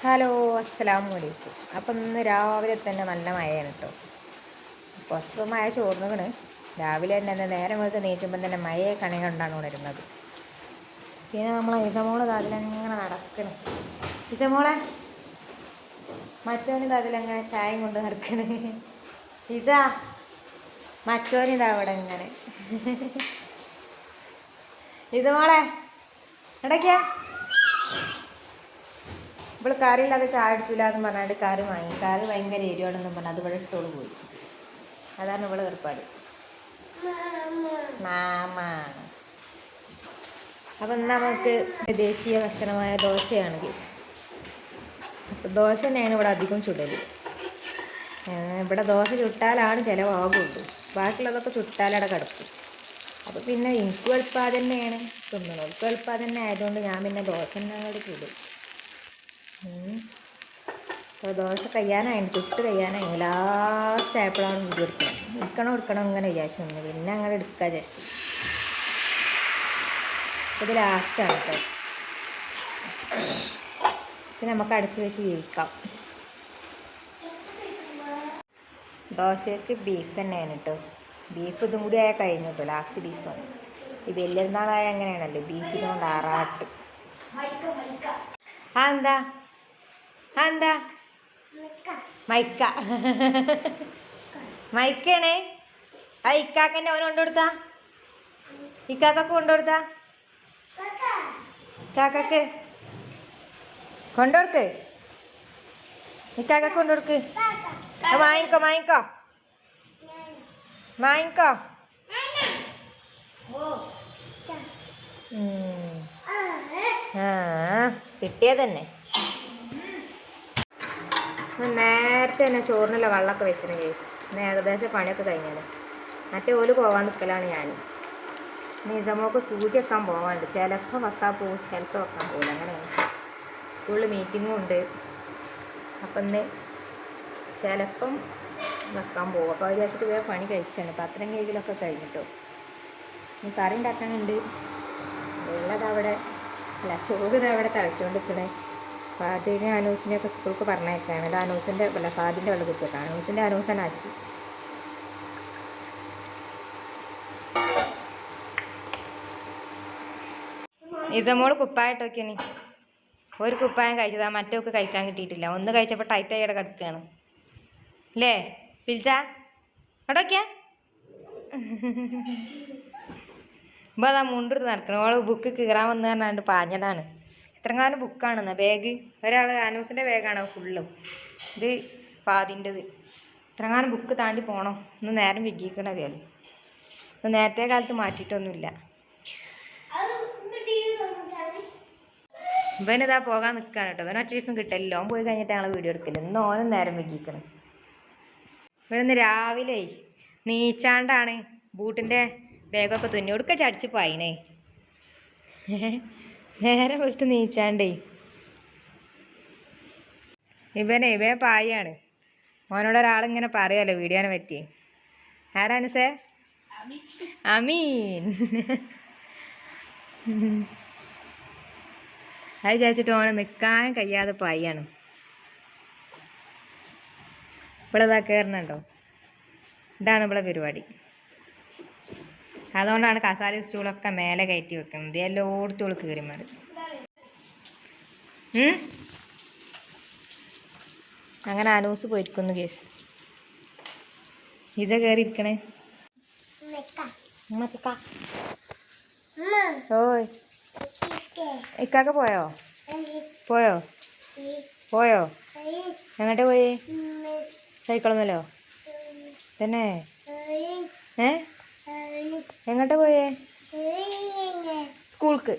Hello, അസ്സലാമു അലൈക്കും. അപ്പം ഇന്ന് രാവിലെ തന്നെ നല്ല മഴയാണ് കേട്ടോ. കുറച്ചിപ്പോൾ മഴ ചോർന്നുകണ്. രാവിലെ തന്നെ നേരം വെളുത്ത് നീറ്റുമ്പം തന്നെ മഴയെ കണി കണ്ടാണ് ഉണരുന്നത്. പിന്നെ നമ്മളെ ഇസമോള് അതിലങ്ങനെ നടക്കണം. ഇസമോളെ മറ്റോനിത് അതിലങ്ങനെ ചായയും കൊണ്ട് നടക്കണേ. ഇസ മറ്റോനിതാ അവിടെ ഇങ്ങനെ. ഇസമോളെ ഇടയ്ക്കാ ഇപ്പോൾ കറിയില്ലാതെ ചായ അടിച്ചില്ല എന്ന് പറഞ്ഞാൽ കറി വാങ്ങി. കറി ഭയങ്കര എരിവാണെന്ന് പറഞ്ഞാൽ അത് ഇവിടെ ഇട്ടോള് പോയി. അതാണ് ഇവിടെ ഏർപ്പാട്. മാമ അപ്പം ഇന്ന് നമുക്ക് ദേശീയ ഭക്ഷണമായ ദോശയാണ് കേസ്. അപ്പം ദോശ തന്നെയാണ് ഇവിടെ അധികം ചുടൽ. ഇവിടെ ദോശ ചുട്ടാലാണ് ചിലവാകുള്ളൂ. ബാക്കിയുള്ളതൊക്കെ ചുട്ടാലവിടെ കിടക്കും. അപ്പോൾ പിന്നെ എനിക്ക് എളുപ്പം തന്നെയാണ് തിന്നണം. എനിക്ക് എളുപ്പം തന്നെ ആയതുകൊണ്ട് ഞാൻ പിന്നെ ദോശ തന്നെ അങ്ങോട്ട് ചുടും. അപ്പോൾ ദോശ കഴിയാനായി, ചുട്ട് കഴിയാനായി. ലാസ്റ്റ് ആയപ്പോഴാണ് വീഡിയോ എടുക്കണം അങ്ങനെ വിചാരിച്ചു നിന്ന്. പിന്നെ അങ്ങനെ എടുക്കാൻ വിചാരിച്ചു. ഇത് ലാസ്റ്റാണ് കേട്ടോ. പിന്നെ നമുക്ക് അടച്ചു വെച്ച് ജീവിക്കാം. ദോശയ്ക്ക് ബീഫ് തന്നെയാണ് കേട്ടോ. ബീഫ് ഇതും കൂടി ആയാൽ കഴിഞ്ഞു കേട്ടോ. ലാസ്റ്റ് ബീഫാണ്. ഈ വലിയൊരുന്നാളായ അങ്ങനെയാണല്ലോ, ബീഫിനോണ്ട് ആറാട്ട്. എന്താ മൈക്ക മൈക്കാണേ. ആ ഇക്കാക്കന്നെ അവന് കൊണ്ടുകൊടുത്താ, ഇക്കാക്കൊക്കെ കൊണ്ടുകൊടുത്താ, ഇക്കാക്കക്ക് കൊണ്ടുകൊടുക്ക്, ഇക്കാക്കൊക്കെ കൊണ്ടുകൊടുക്ക്. വാങ്ങിക്കോ വാങ്ങിക്കോ വാങ്ങിക്കോ. കിട്ടിയത് തന്നെ. നേരത്തെ തന്നെ ചോറിനുള്ള വെള്ളമൊക്കെ വെച്ചിരുന്നു കേസ്. ഇന്ന് ഏകദേശം പണിയൊക്കെ കഴിഞ്ഞത്. മറ്റേ ഓല് പോകാൻ നിൽക്കലാണ് ഞാൻ. നിസമോക്ക് സൂചി വെക്കാൻ പോകാനുണ്ട്. ചിലപ്പോൾ വെക്കാൻ പോകും, ചിലപ്പോൾ വെക്കാൻ പോകില്ല. അങ്ങനെയാണ്. സ്കൂളിൽ മീറ്റിങ്ങും ഉണ്ട്. അപ്പം ഇന്ന് ചിലപ്പം വെക്കാൻ പോകും. അപ്പോൾ വിചാരിച്ചിട്ട് വേറെ പണി കഴിച്ചാണ്. പാത്രം കഴുകലൊക്കെ കഴിഞ്ഞിട്ടോ. ഇനി കറി ഉണ്ടാക്കാനുണ്ട്. വെള്ളതവിടെ അല്ല, ചോറ് ഇതവിടെ തിളച്ചുകൊണ്ടിരിക്കണേ. ഫാദിനെ അനൂസിനെയൊക്കെ സ്കൂൾക്ക് പറഞ്ഞേക്കാണ്. ഇത് അനൂസിൻ്റെ അല്ല, ഫാദിൻ്റെ വെള്ളം കുത്തിയേക്കാം. അനൂസിൻ്റെ അനൂസനാക്കി. ഇസമോള് കുപ്പായിട്ടൊക്കെയാണ്. ഒരു കുപ്പായം കഴിച്ചതാ, മറ്റൊക്കെ കഴിച്ചാൻ കിട്ടിയിട്ടില്ല. ഒന്ന് കഴിച്ചപ്പോൾ ടൈറ്റായി ഇവിടെ കിടക്കുകയാണ് അല്ലേ പിൽച്ചാ അവിടെയൊക്കെയാ. ഇപ്പോൾ അതാ മുണ്ടെടുത്ത് നടക്കണം. ഓള് ബുക്ക് കീറാൻ വന്ന് പറഞ്ഞാണ്ട് പാഞ്ഞതാണ്. ഇത്രങ്ങാനും ബുക്കാണെന്നാ ബാഗ്. ഒരാൾ അനൂസിൻ്റെ ബാഗാണ് ഫുള്ളും. ഇത് ഫാദിൻ്റെത്. ഇത്രങ്ങാനും ബുക്ക് താണ്ടി പോകണം. ഇന്ന് നേരം വിഗിക്കണതല്ലോ. ഇന്ന് നേരത്തെ കാലത്ത് മാറ്റിയിട്ടൊന്നുമില്ല. ഇവനിതാ പോകാൻ നിൽക്കുകയാണ് കേട്ടോ. ഇവൻ ഒറ്റ ദിവസം കിട്ടില്ലല്ലോ. ഓൻ പോയി കഴിഞ്ഞിട്ട് ഞങ്ങൾ വീഡിയോ എടുക്കില്ല. ഇന്ന് ഓനും നേരം വിഗിക്കണം. ഇവിടെ നിന്ന് രാവിലെ നീച്ചാണ്ടാണ് ബൂട്ടിൻ്റെ ബാഗൊക്കെ തുന്നി കൊടുക്കുക. ചടിച്ച് പായിനേ നേരെ വെളുത്ത് നീച്ചാണ്ടേ. ഇവൻ പായാണ്. ഓനോടൊരാളിങ്ങനെ പറയുമല്ലോ വീഡിയോനെ പറ്റി. ആരാനുസേ? അമീൻ. അത് വിചാരിച്ചിട്ട് ഓനെ നിൽക്കാൻ കഴിയാതെ പായാണ്. ഇവിടെ ഇതാ കയറുന്നുണ്ടോ. ഇതാണ് ഇവിടെ പരിപാടി. അതുകൊണ്ടാണ് കസാല സ്റ്റൂളൊക്കെ മേലെ കയറ്റി വെക്കുന്നത്. എല്ലായിടത്തും ഓള് കയറി മാറി. അങ്ങനെ അനൂസ് പോയിരിക്കുന്നു കേസ്. ഇസ കയറിയിരിക്കണേ. ഓയ് ഇക്കാക്ക പോയോ പോയോ എങ്ങോട്ടേ പോയി? സൈക്കിളൊന്നുമല്ലോ തന്നെ. എങ്ങോട്ടാ പോയേ? സ്കൂൾക്ക്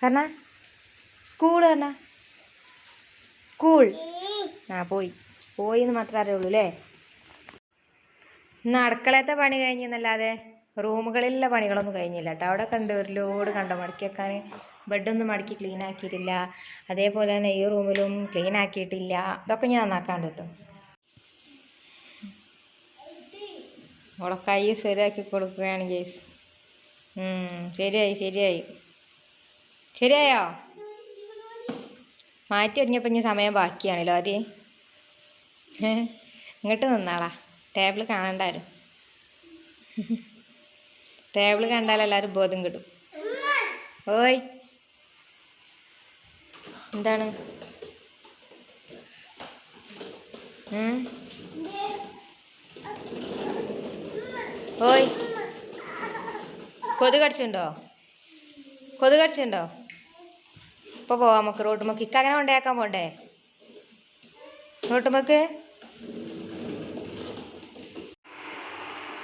പറഞ്ഞ സ്കൂൾ പറഞ്ഞ സ്കൂൾ. പോയി എന്ന് മാത്രമേ അറിയുള്ളൂ അല്ലേ. ഇന്ന് അടുക്കളത്തെ പണി കഴിഞ്ഞെന്നല്ലാതെ റൂമുകളിലുള്ള പണികളൊന്നും കഴിഞ്ഞില്ല കേട്ടോ. അവിടെ കണ്ട് ഒരു ലോഡ് കണ്ടോ മടക്കി വെക്കാൻ. ബെഡൊന്നും മടക്കി ക്ലീൻ ആക്കിയിട്ടില്ല. അതേപോലെ തന്നെ ഈ റൂമിലും ക്ലീൻ ആക്കിയിട്ടില്ല. ഇതൊക്കെ ഞാൻ നന്നാക്കാണ്ട് കേട്ടോ. അവളെ കൈ ശരിയാക്കി കൊടുക്കുകയാണ് ഗേസ്. ശരിയായോ? മാറ്റി ഒരുങ്ങിയപ്പോൾ ഇനി സമയം ബാക്കിയാണല്ലോ ആദ്യം. ഇങ്ങോട്ട് നിന്നാളാ, ടേബിൾ കാണണ്ടാരും. ടേബിൾ കണ്ടാൽ എല്ലാവരും ബോധം കിട്ടും. ഓയ് എന്താണ്? ഓയ് കൊതു കടിച്ചുണ്ടോ? കൊതു കടിച്ചുണ്ടോ? ഇപ്പോൾ പോവാം നമുക്ക് റോട്ടുമ്മക്ക്. ഇക്ക അങ്ങനെ കൊണ്ടേക്കാൻ പോണ്ടേ റോട്ടുമ്മക്ക്?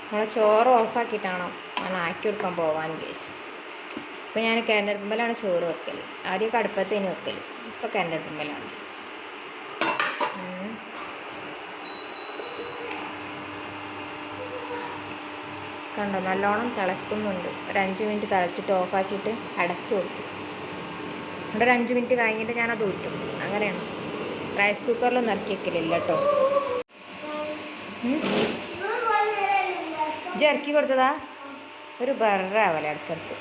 നമ്മളെ ചോറ് ഓഫാക്കിയിട്ടാണോ ഞാൻ ആക്കി കൊടുക്കാൻ പോവാൻ കേസ്. ഇപ്പോൾ ഞാൻ കരണ്ടടുപ്പലാണ് ചോറ് വെക്കൽ. ആദ്യമൊക്കെ അടുപ്പത്തേന് വെക്കൽ, ഇപ്പോൾ കരണ്ടടുപ്പലാണ്. കണ്ടോ നല്ലോണം തിളക്കുന്നുണ്ട്. ഒരു 5 മിനിറ്റ് തിളച്ചിട്ട് ഓഫാക്കിയിട്ട് അടച്ചു കൊടുക്കും. എന്നിട്ട് ഒരു 5 മിനിറ്റ് കഴിഞ്ഞിട്ട് ഞാനത് ഊറ്റും. അങ്ങനെയാണ്. റൈസ് കുക്കറിലൊന്നും ഇറക്കി വെക്കലില്ല കേട്ടോ. ഇജ്ജ് ഇറക്കി കൊടുത്തതാ? ഒരു ബറാവല ഇടക്കിടക്ക്.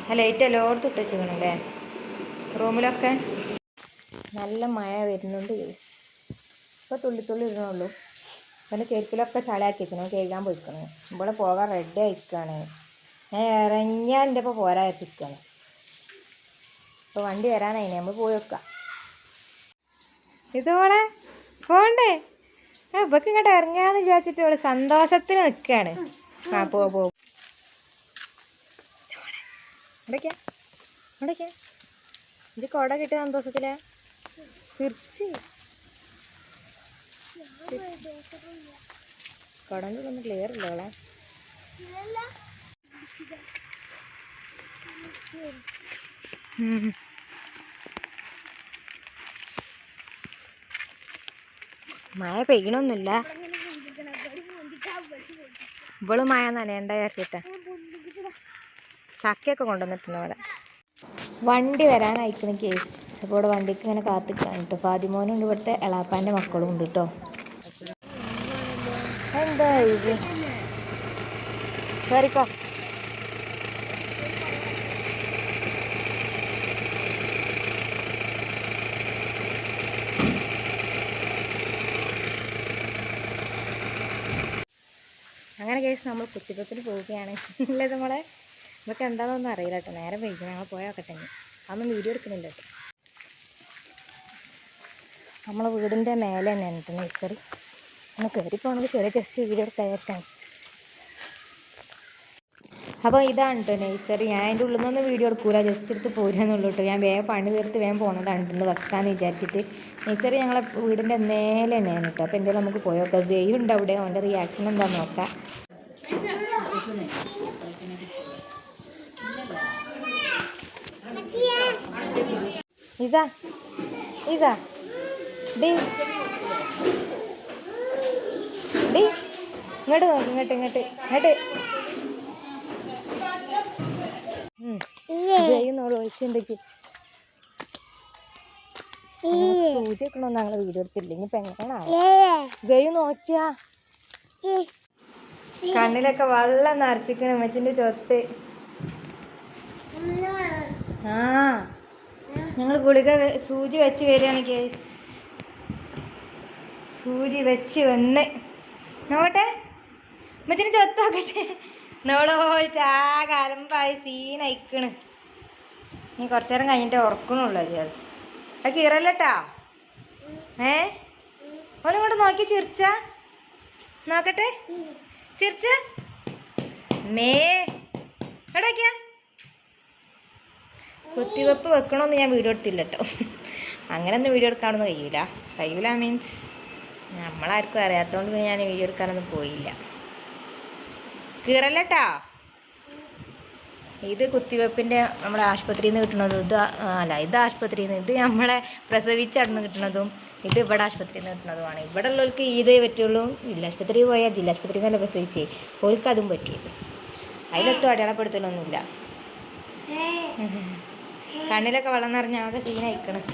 ആ ലൈറ്റ് എല്ലായിടത്തും ഇട്ട് വെച്ചിരിക്കണല്ലേ റൂമിലൊക്കെ. നല്ല മഴ വരുന്നുണ്ട്. ഇപ്പോൾ തുള്ളി ഇടണുള്ളൂ. പിന്നെ ചെരുപ്പിലൊക്കെ ചളയാക്കി വെച്ചു. ഞാൻ കഴുകാൻ പോയിക്കണം. ഇവിടെ പോകാൻ റെഡി ആയിക്കാണ്. ഞാൻ ഇറങ്ങിയാൽ എൻ്റെ ഇപ്പോൾ പോരാ വെച്ചിരിക്കുകയാണ്. ഇപ്പോൾ വണ്ടി വരാനായി, നമ്മൾ പോയി വെക്കാം. ഇതോടെ പോണ്ടേ? ഇപ്പൊക്കെ ഇങ്ങോട്ട് ഇറങ്ങാന്ന് വിചാരിച്ചിട്ട് അവള് സന്തോഷത്തിന് നിൽക്കുകയാണ്. ആ പോകും. ഇവിടേക്കാ ഇത് കൊട കിട്ടിയ സന്തോഷത്തിലാ തിരിച്ച് കൊടൻ്റെ ഒന്നും ക്ലിയർ ഇല്ല അവളെ. മഴ പെയ്യണമൊന്നുമില്ല. ഇവള് മഴ നനയണ്ട വിചാരിച്ചിട്ടാ ചക്കയൊക്കെ കൊണ്ടുവന്നിട്ടുണ്ട് അവിടെ. വണ്ടി വരാനയക്കണ കേസ്. അപ്പോൾ ഇവിടെ വണ്ടിക്ക് ഇങ്ങനെ കാത്തിക്കാണ് കേട്ടോ. ഫാദിമോനുണ്ട്, ഇവിടുത്തെ എളാപ്പാൻ്റെ മക്കളും ഉണ്ട് കേട്ടോ. എന്താ ഇത്? കയറിക്കോ. അങ്ങനെ കേസ് നമ്മൾ കുത്തിപ്പത്തിന് പോവുകയാണ്. അല്ലേ നമ്മളെ നമുക്ക് എന്താണെന്നൊന്നും അറിയില്ല കേട്ടോ. നേരെ വൈകി ഞങ്ങൾ പോയോക്കട്ടെ. അതൊന്നും വീഡിയോ എടുക്കുന്നില്ല കേട്ടോ. നമ്മളെ വീടിൻ്റെ മേലെ തന്നെയാണ് കേട്ടോ നഴ്സറി. ഒന്ന് കയറി പോകണമെങ്കിൽ ചെറിയ ജസ്റ്റ് വീഡിയോ എടുക്കാൻ വിചാരിച്ചാണ്. അപ്പോൾ ഇതാണ് കേട്ടോ നഴ്സറി. ഞാൻ അതിൻ്റെ ഉള്ളിൽ നിന്നൊന്നും വീഡിയോ എടുക്കൂല, ജസ്റ്റ് എടുത്ത് പോരാന്നുള്ളൂ കേട്ടോ. ഞാൻ വേഗം പണി തീർത്ത് വേഗം പോകുന്നതാണ് ഇന്ന് വെക്കാമെന്ന് വിചാരിച്ചിട്ട്. നഴ്സറി ഞങ്ങളെ വീടിൻ്റെ മേലെ തന്നെയാണ് കേട്ടോ. അപ്പോൾ എന്തായാലും നമുക്ക് പോയോക്കാം. ജയ്യുണ്ട് അവിടെ, അവൻ്റെ റിയാക്ഷൻ എന്താണെന്ന് നോക്കാം. ഇസ ഡി ഡി ഇങ്ങോട്ട് നോക്കി, ഇങ്ങോട്ട് ചെയ്യുന്നോളൂ. ഒഴിച്ചുണ്ടെങ്കിൽ സൂചിക്കണോ ഞങ്ങൾ വീഡിയോ എടുത്തില്ല. ഇനിയിപ്പോൾ എങ്ങനെയാണോ ജയു നോച്ചാ കണ്ണിലൊക്കെ വെള്ളം നിറച്ചിക്കണ അമ്മച്ചിൻ്റെ ചൊത്ത്. ആ ഞങ്ങൾ ഗുളിക സൂചി വെച്ച് വരികയാണ് കേസ്. സൂചി വെച്ച് വന്ന് നോക്കട്ടെ അമ്മച്ചിൻ്റെ ചൊത്ത് നോക്കട്ടെ. നോളോളിച്ചാ കലമ്പായി സീനയിക്കണ്. നീ കുറച്ചു നേരം കഴിഞ്ഞിട്ട് ഉറക്കണുള്ളൂ. അയാൾ അത് കീറല്ലട്ടാ. ഒന്നിങ്ങോട്ട് നോക്കി ചിരിച്ച നോക്കട്ടെ. ചിരിച്ച മേ എവിടേക്കാ കുത്തിവെപ്പ് വെക്കണമെന്ന് ഞാൻ വീഡിയോ എടുത്തില്ല കേട്ടോ. അങ്ങനെയൊന്നും വീഡിയോ എടുക്കാനൊന്നും കഴിയൂല മീൻസ് നമ്മളാർക്കും അറിയാത്തതുകൊണ്ട് ഞാൻ വീഡിയോ എടുക്കാനൊന്നും പോയില്ല. കീറല്ലട്ടാ. ഇത് കുത്തിവെപ്പിൻ്റെ നമ്മുടെ ആശുപത്രിയിൽ നിന്ന് കിട്ടുന്നതും ഇത് ആശുപത്രിയിൽ നിന്ന്, ഇത് നമ്മളെ പ്രസവിച്ചടന്ന് കിട്ടുന്നതും, ഇത് ഇവിടെ ആശുപത്രിയിൽ നിന്ന് കിട്ടുന്നതുമാണ്. ഇവിടെ ഉള്ളവർക്ക് ഇതേ പറ്റുള്ളൂ. ജില്ലാശുപത്രിയിൽ പോയാൽ ജില്ലാശുപത്രിയിൽ നിന്നല്ല പ്രസവിച്ചേ, ഓൾക്ക് അതും പറ്റുള്ളൂ. അതിലൊട്ടും അടയാളപ്പെടുത്തലൊന്നുമില്ല. കണ്ണിലൊക്കെ വെള്ളം നിറഞ്ഞ ആകെ സീനായിക്കണം.